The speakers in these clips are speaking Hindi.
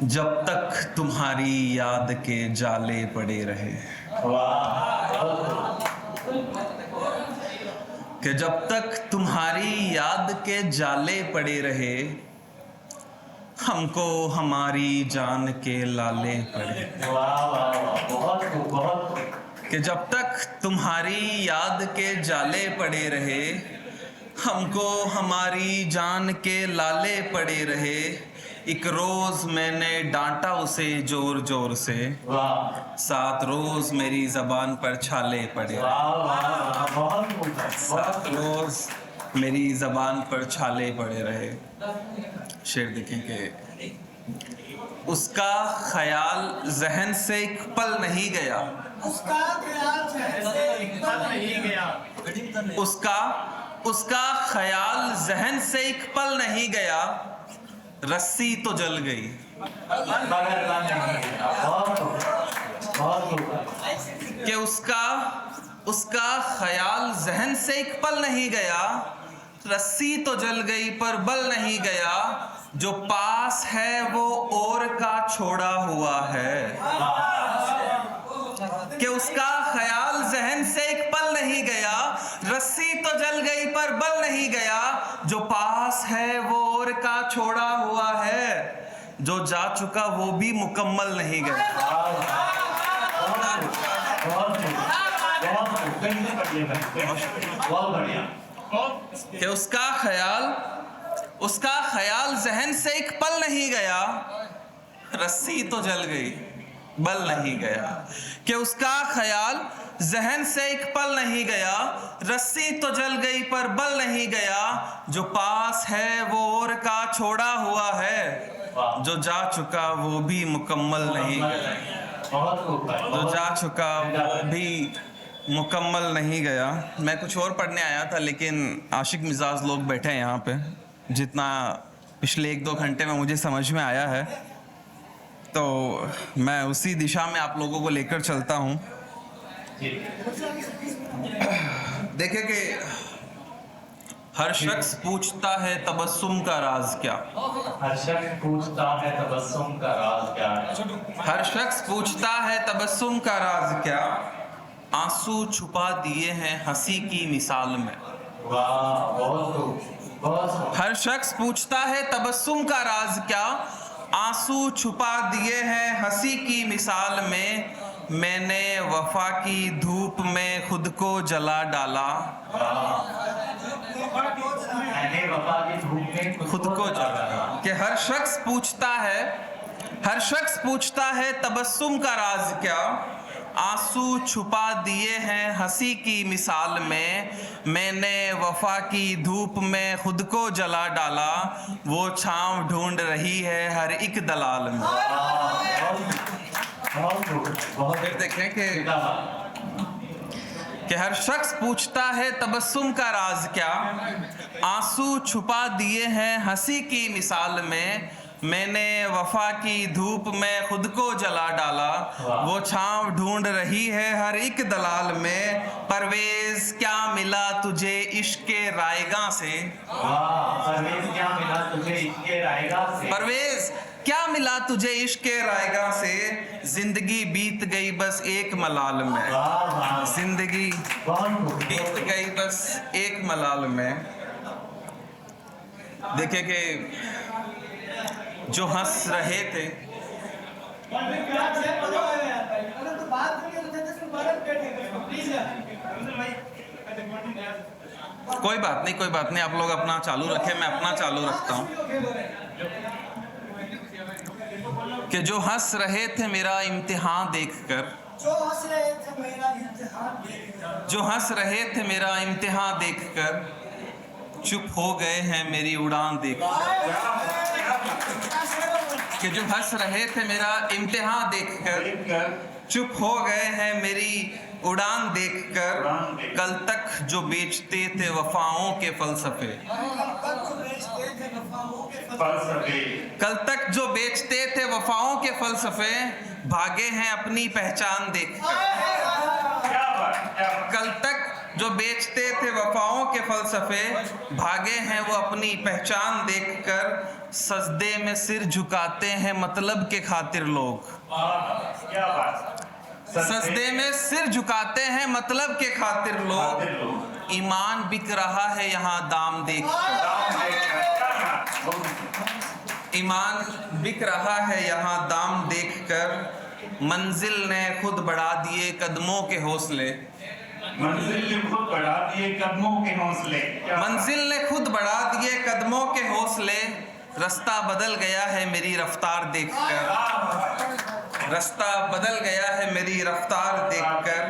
जब तक तुम्हारी याद के जाले पड़े रहे, कि जब तक तुम्हारी याद के जाले पड़े रहे, हमको हमारी जान के लाले पड़े। कि जब तक तुम्हारी याद के जाले पड़े रहे, हमको हमारी जान के लाले पड़े रहे। एक रोज मैंने डांटा उसे जोर जोर से, 7 रोज मेरी जबान पर छाले पड़े। 7 रोज मेरी जबान पर छाले पड़े रहे। शेर देखें कि उसका ख्याल जहन से एक पल नहीं गया, उसका ख्याल जहन से एक पल नहीं गया, रस्सी तो जल गई। कि उसका ख्याल जहन से एक पल नहीं गया, रस्सी तो जल गई पर बल नहीं गया। जो पास है वो और का छोड़ा हुआ है। कि उसका ख्याल जहन से एक पल नहीं गया, रस्सी तो जल गई पर बल नहीं गया। जो पास है वो और का छोड़ा हुआ है, जो जा चुका वो भी मुकम्मल नहीं गया। कि उसका ख्याल जहन से एक पल नहीं गया, रस्सी तो जल गई बल नहीं गया। कि उसका ख्याल जहन से एक पल नहीं गया, रस्सी तो जल गई पर बल नहीं गया। जो पास है वो और का छोड़ा हुआ है, जो जा चुका वो भी मुकम्मल नहीं गया। जो जा चुका वो भी मुकम्मल नहीं गया। मैं कुछ और पढ़ने आया था, लेकिन आशिक मिजाज लोग बैठे हैं यहाँ पे। जितना पिछले 1-2 घंटे में मुझे समझ में आया है, तो मैं उसी दिशा में आप लोगों को लेकर चलता हूँ। देखिए कि हर शख्स पूछता है तबस्सुम का राज क्या। हर शख्स पूछता है तबस्सुम का राज क्या है। हर शख्स पूछता है तबस्सुम का राज क्या, आंसू छुपा दिए हैं हंसी की मिसाल में। हर शख्स पूछता है तबस्सुम का राज क्या, आंसू छुपा दिए हैं हंसी की मिसाल में। मैंने वफा की धूप में खुद को जला डाला, खुद को जला। कि हर शख्स पूछता है तबस्सुम का राज क्या, आंसू छुपा दिए हैं हंसी की मिसाल में। मैंने वफा की धूप में खुद को जला डाला, वो छांव ढूंढ रही है हर एक दलाल में। फिर देखें कि हर शख्स पूछता है तबस्सुम का राज क्या, आंसू छुपा दिए हैं हंसी की मिसाल में। मैंने वफा की धूप में खुद को जला डाला, वो छांव ढूंढ रही है हर एक दलाल में। परवेज क्या मिला तुझे इश्क़ रायगा से, परवेज क्या मिला तुझे इश्क़ रायगा से। परवेज क्या मिला तुझे इश्क़ रायगा से, जिंदगी बीत गई बस एक मलाल में। जिंदगी बीत गई बस एक मलाल में। देखे कि जो हंस रहे थे, कोई बात नहीं, आप लोग अपना चालू रखें, मैं अपना चालू रखता हूँ। कि जो हंस रहे थे मेरा इम्तिहान देखकर, जो हंस रहे थे मेरा इम्तिहान देखकर, चुप हो गए हैं मेरी उड़ान देखकर। कि जो हंस रहे थे मेरा इम्तिहान देखकर, चुप हो गए हैं मेरी उड़ान देखकर। कल तक जो बेचते थे वफाओं के फलसफे, कल तक जो बेचते थे वफाओं के फलसफे, भागे हैं अपनी पहचान देखकर। कल तक जो बेचते थे वफाओं के फलसफे, भागे हैं वो अपनी पहचान देखकर। सजदे में सिर झुकाते हैं मतलब के खातिर लोग। क्या बात। सजदे में सिर झुकाते हैं मतलब के खातिर लोग। ईमान बिक रहा है यहाँ दाम देखकर। ईमान बिक रहा है यहाँ दाम देखकर। मंजिल ने खुद बढ़ा दिए कदमों के हौसले। मंजिल ने खुद बढ़ा दिए कदमों के हौसले। मंजिल ने खुद बढ़ा दिए कदमों के हौसले। रास्ता बदल गया है मेरी रफ्तार देखकर। रास्ता बदल गया है मेरी रफ्तार देखकर।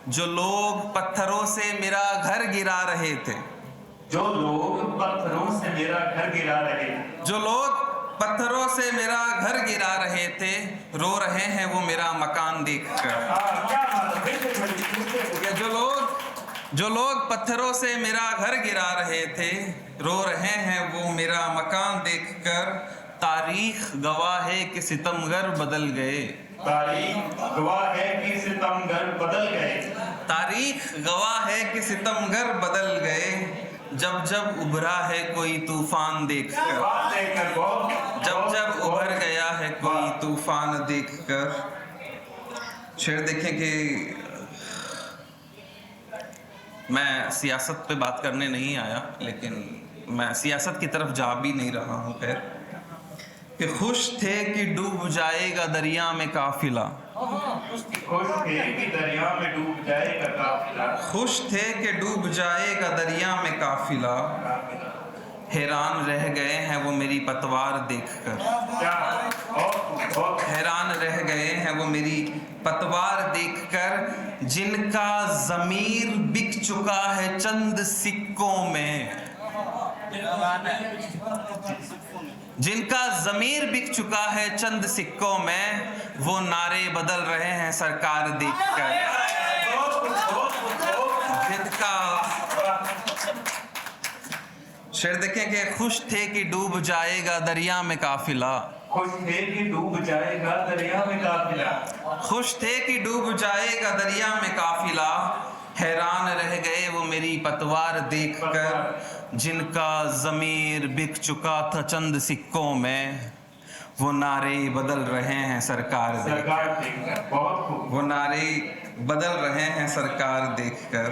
जो लोग पत्थरों से मेरा घर गिरा रहे थे, जो लोग पत्थरों से मेरा घर गिरा रहे थे, जो लोग पत्थरों से मेरा घर गिरा रहे थे, रो रहे हैं वो मेरा मकान देखकर। जो लोग पत्थरों से मेरा घर गिरा रहे थे, रो रहे हैं वो मेरा मकान देखकर। तारीख गवाह है कि सितमगर बदल गए। तारीख गवाह है कि सितमगर बदल गए। तारीख गवाह है कि सितमगर बदल गए। जब जब उभरा है कोई तूफान देखकर। जब जब उभर गया है कोई तूफान देखकर। शेर देखें कि मैं सियासत पे बात करने नहीं आया, लेकिन मैं सियासत की तरफ जा भी नहीं रहा हूँ। खैर कि खुश थे कि डूब जाएगा दरिया में काफिला। खुश थे कि दरिया में डूब जाएगा काफिला। खुश थे कि डूब जाएगा दरिया में काफिला। हैरान रह गए हैं वो मेरी पतवार देखकर। हैरान रह गए हैं वो मेरी पतवार देखकर। जिनका ज़मीर बिक चुका है चंद सिक्कों में। जिनका ज़मीर बिक चुका है चंद सिक्कों में, वो नारे बदल रहे हैं सरकार देखकर। जिनका शेर देखें कि खुश थे कि डूब जाएगा दरिया में काफिला। खुश थे कि डूब जाएगा दरिया में काफिला। खुश थे कि डूब जाएगा दरिया में काफिला। हैरान रह गए वो मेरी पतवार देखकर। जिनका ज़मीर बिक चुका था चंद सिक्कों में, वो नारे बदल रहे हैं सरकार देखकर। बहुत खूब। वो नारे बदल रहे हैं सरकार देखकर।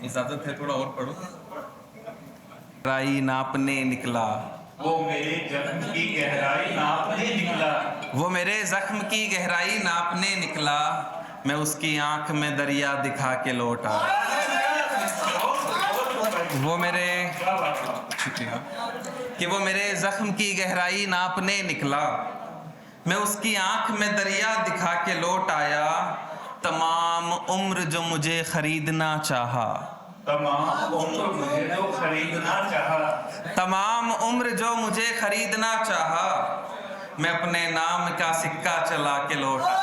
इजाजत है थोड़ा और पढ़ो। गहराई नापने निकला। वो मेरे जख्म की गहराई नापने निकला। वो मेरे जख्म की गहराई नापने निकला। मैं उसकी आंख में दरिया दिखा के लौट आया। वो मेरे शुक्रिया कि वो मेरे जख्म की गहराई नापने निकला। मैं उसकी आंख में दरिया दिखा के लौट आया। तमाम उम्र जो मुझे खरीदना चाहा। तमाम उम्र मुझे जो खरीदना चाहा। तमाम उम्र जो मुझे खरीदना चाहा। मैं अपने नाम का सिक्का चला के लौटा।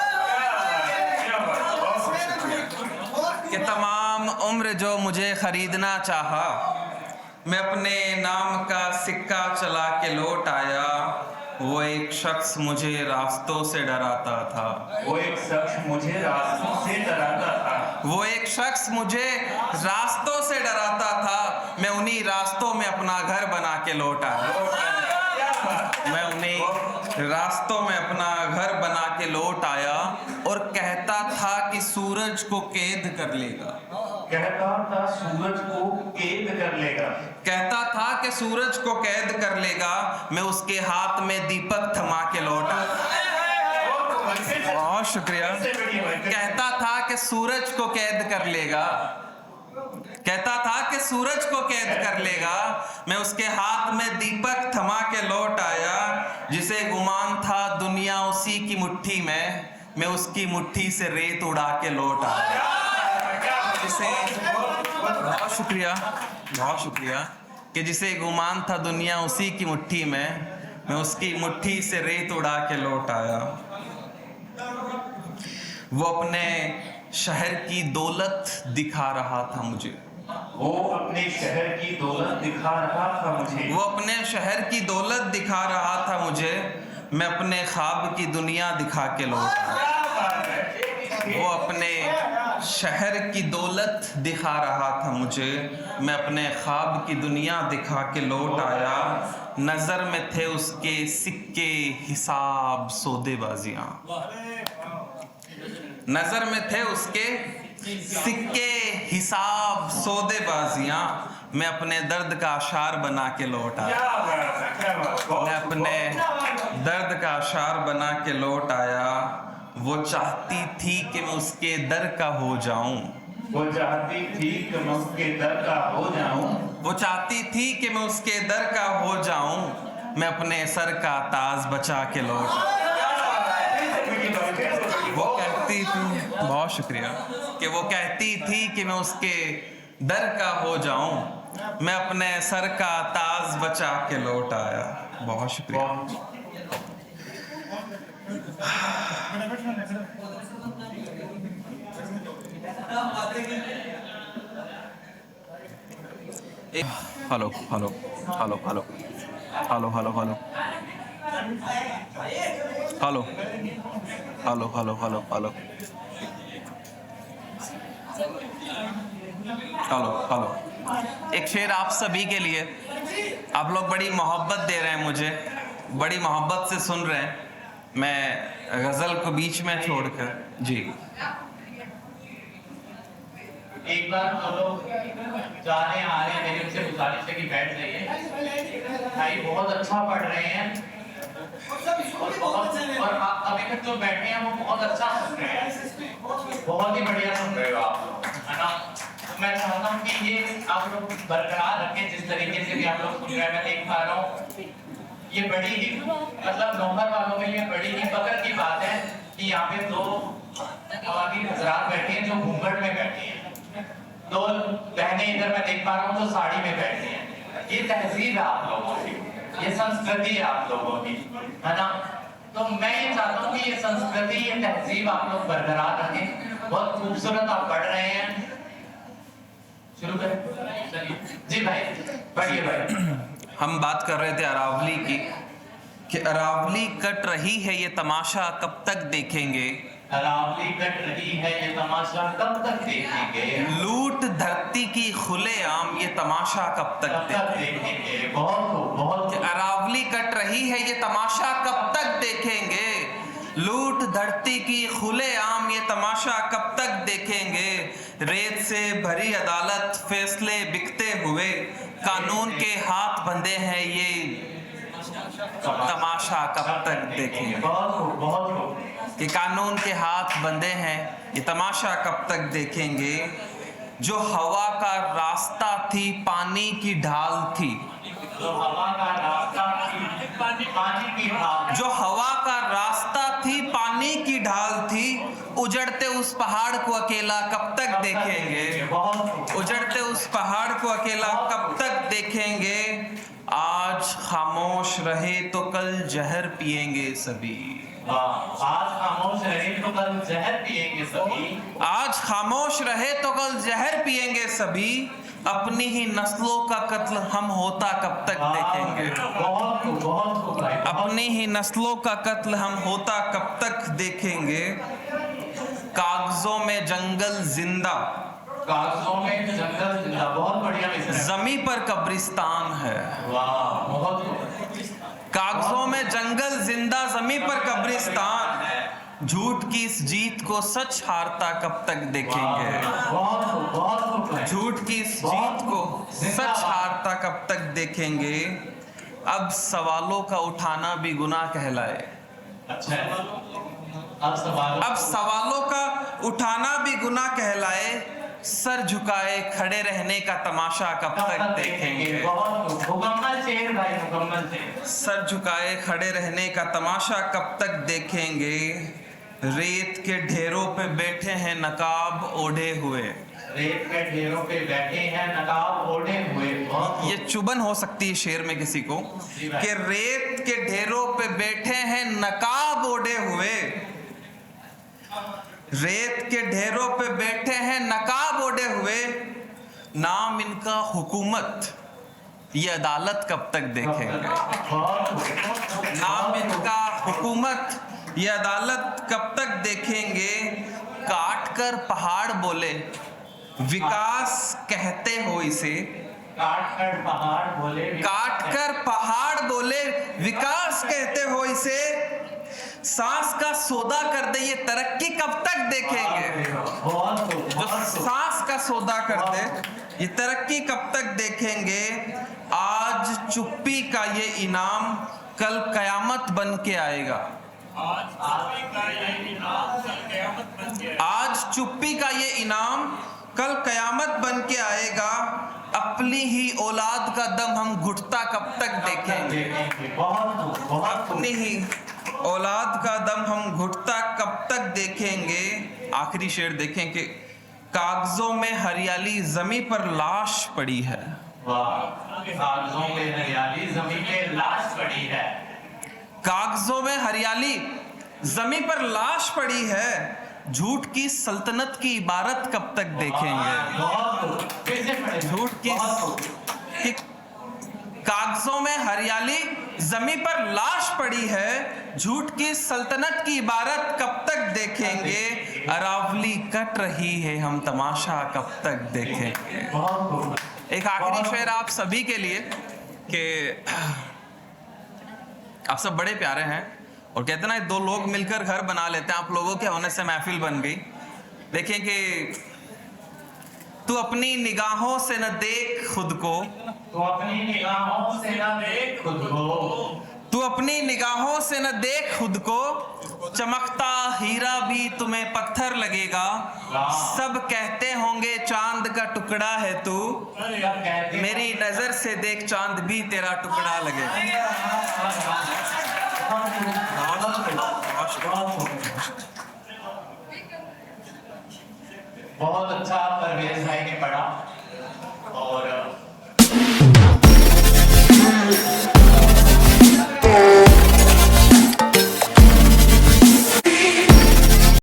कि तमाम उम्र जो मुझे खरीदना चाहा। मैं अपने नाम का सिक्का चला के लौट आया। वो एक शख्स मुझे रास्तों से डराता था। वो एक शख्स मुझे रास्तों से डराता था। वो एक शख्स मुझे रास्तों से डराता था। मैं उन्हीं रास्तों में अपना घर बना के लौट आया। मैं उन्हीं रास्तों में अपना घर बना के लौट आया। और कहता था कि सूरज को कैद कर लेगा। कहता था सूरज को कैद कर लेगा। कहता था कि सूरज को कैद कर लेगा। मैं उसके हाथ में दीपक थमा के लौटा। बहुत शुक्रिया। कहता था कि सूरज को कैद कर लेगा। कहता था कि सूरज को कैद कर लेगा। मैं उसके हाथ में दीपक थमा के लौट आया। जिसे गुमान था दुनिया उसी की मुट्ठी में, मैं उसकी मुट्ठी से रेत उड़ा के लौट आया। जिसे बहुत शुक्रिया, बहुत शुक्रिया कि जिसे गुमान था दुनिया उसी की मुट्ठी में, मैं उसकी मुट्ठी से रेत उड़ा के लौट आया। वो अपने शहर की दौलत दिखा रहा था मुझे। वो अपने शहर की दौलत दिखा रहा था मुझे। वो अपने शहर की दौलत दिखा रहा था मुझे। मैं अपने ख्वाब की दुनिया दिखा के लौट आया। वो अपने शहर की दौलत दिखा रहा था मुझे, मैं अपने ख्वाब की दुनिया दिखा के लौट आया। नजर में थे उसके सिक्के हिसाब सौदेबाजियां, नजर में थे उसके सिक्के हिसाब सौदेबाजियां, मैं अपने दर्द का आशार बना के लौट आया। मैं अपने दर्द का आशार बना के लौट आया। वो चाहती थी कि मैं उसके दर का हो जाऊं, वो चाहती थी कि मैं उसके दर का हो जाऊं, वो चाहती थी कि मैं उसके दर का हो जाऊं, मैं अपने सर का ताज बचा के लौट आया। वो कहती थी, बहुत शुक्रिया, कि वो कहती थी कि मैं उसके दर का हो जाऊं, मैं अपने सर का ताज बचा के लौट आया। बहुत शुक्रिया। Hello hello hello hello hello hello hello hello hello hello hello hello hello hello. एक शेर आप सभी के लिए। आप लोग बड़ी मोहब्बत दे रहे हैं मुझे, बड़ी मोहब्बत से सुन रहे हैं। मैं गजल को बीच में छोड़कर जी एक बार हम लोग जा रहे हैं, आ रहे हैं, मेरी उनसे गुजारिश है कि बैठ जाइए। भाई बहुत अच्छा पढ़ रहे हैं और अभी तक जो बैठे हैं वो बहुत अच्छा सुन रहे हैं, बहुत ही बढ़िया सुन रहे हो आप, है ना। तो मैं चाहता हूँ कि ये आप लोग बरकरार रखें जिस तरीके से भी आप लोग सुन रहे हैं। मैं देख पा रहा हूँ ये बड़ी ही मतलब नौकर वालों के लिए बड़ी ही फख्र की बात है कि यहाँ पे दो ख़वातीन हज़रात बैठी हैं जो घूंघट में बैठी हैं, दो बहनें इधर मैं देख पा रहा हूँ जो साड़ी में बैठी हैं। ये तहजीब है आप लोगों की, ये संस्कृति है आप लोगों की, है ना। तो मैं ये चाहता हूँ कि ये संस्कृति, ये तहजीब आप लोग बरकरार रखें। बहुत खूबसूरत आप पढ़ रहे हैं। शुरू करें? चलिए जी भाई, पढ़िए भाई। हम बात कर रहे थे अरावली की, कि अरावली कट रही है ये तमाशा कब तक देखेंगे, अरावली कट रही है ये तमाशा कब तक देखेंगे, लूट धरती की खुलेआम ये तमाशा कब तक देखेंगे। बहुत अरावली कट रही है ये तमाशा कब तक देखेंगे, लूट धरती की खुलेआम ये तमाशा कब तक देखेंगे। रेत से भरी अदालत फैसले बिकते हुए, कानून के हाथ बंधे हैं ये तमाशा कब तक देखेंगे। बहुत कि कानून के हाथ बंधे हैं ये तमाशा कब तक देखेंगे। जो हवा का रास्ता थी पानी की ढाल थी, जो हवा का रास्ता थी पानी की ढाल, जो हवा का रास्ता थी पानी की ढाल थी, उजड़ते उस पहाड़ को अकेला कब तक देखेंगे, उजड़ते उस पहाड़ को अकेला कब तक देखेंगे। आज खामोश रहे तो कल जहर पिएंगे सभी, आज खामोश रहे तो कल जहर पिएंगे सभी, आज खामोश रहे तो कल जहर पिएंगे सभी। अपनी ही नस्लों का कत्ल हम होता कब तक देखेंगे, अपनी ही नस्लों का कत्ल हम होता कब तक देखेंगे। कागजों में जंगल जिंदा, कागजों में जंगल जिंदा, बहुत बढ़िया मिसल है। जमी पर कब्रिस्तान है, वाह बहुत। कागजों में जंगल जिंदा जमी पर कब्रिस्तान, झूठ की इस जीत को सच हारता कब तक देखेंगे, बहुत झूठ की इस जीत को सच हारता कब तक देखेंगे। अब सवालों का उठाना भी गुनाह कहलाए, अच्छा अब सवालों का उठाना भी गुनाह कहलाए। सर झुकाए खड़े रहने का तमाशा कब तक देखेंगे, मुकम्मल शेर भाई, मुकम्मल शेर। सर झुकाए खड़े रहने का तमाशा कब तक देखेंगे। रेत के ढेरों पे बैठे हैं नकाब ओढ़े हुए, रेत के ढेरों पे बैठे हैं नकाब ओढ़े हुए। ये चुभन हो सकती है शेर में किसी को, कि रेत के ढेरों पे बैठे हैं नकाब ओढ़े हुए, रेत के ढेरों पे बैठे हैं नकाब ओढ़े हुए। नाम इनका हुकूमत, ये अदालत कब तक देखेंगे, नाम इनका हुकूमत, ये अदालत कब तक देखेंगे। काट कर पहाड़ बोले विकास कहते हो इसे, काट कर पहाड़ बोले काट कर पहाड़ बोले विकास कहते हो इसे, सांस का सौदा कर दे ये तरक्की कब तक देखेंगे। जो सांस का सौदा कर दे ये तरक्की कब तक देखेंगे। आज चुप्पी का ये इनाम कल कयामत बन के आएगा। आज चुप्पी का ये इनाम कल कयामत बन के आएगा। अपनी ही औलाद का दम हम घुटता कब तक देखेंगे। अपनी ही औलाद का दम हम घुटता कब तक देखेंगे। आखिरी शेर देखें कि कागजों में हरियाली जमी पर लाश पड़ी है। कागजों में हरियाली जमीन पे लाश पड़ी है। कागजों में हरियाली जमी पर लाश पड़ी है। झूठ की सल्तनत की इबारत कब तक देखेंगे। झूठ की कागजों में हरियाली जमी पर लाश पड़ी है। झूठ की सल्तनत की इबारत कब तक देखेंगे। अरावली कट रही है हम तमाशा कब तक देखेंगे। एक आखिरी शेर आप सभी के लिए कि आप सब बड़े प्यारे हैं और कहते ना दो लोग मिलकर घर बना लेते हैं। आप लोगों के होने से महफिल बन गई। देखें कि तू अपनी निगाहों से न देख खुद को, तो अपनी निगाहों से न देख खुद को, तू अपनी निगाहों से न देख खुद को। चमकता हीरा भी तुम्हें पत्थर लगेगा। सब कहते होंगे चांद का टुकड़ा है तू, मेरी नजर से देख चांद भी तेरा टुकड़ा लगेगा। बहुत अच्छा परवेज भाई ने पढ़ा और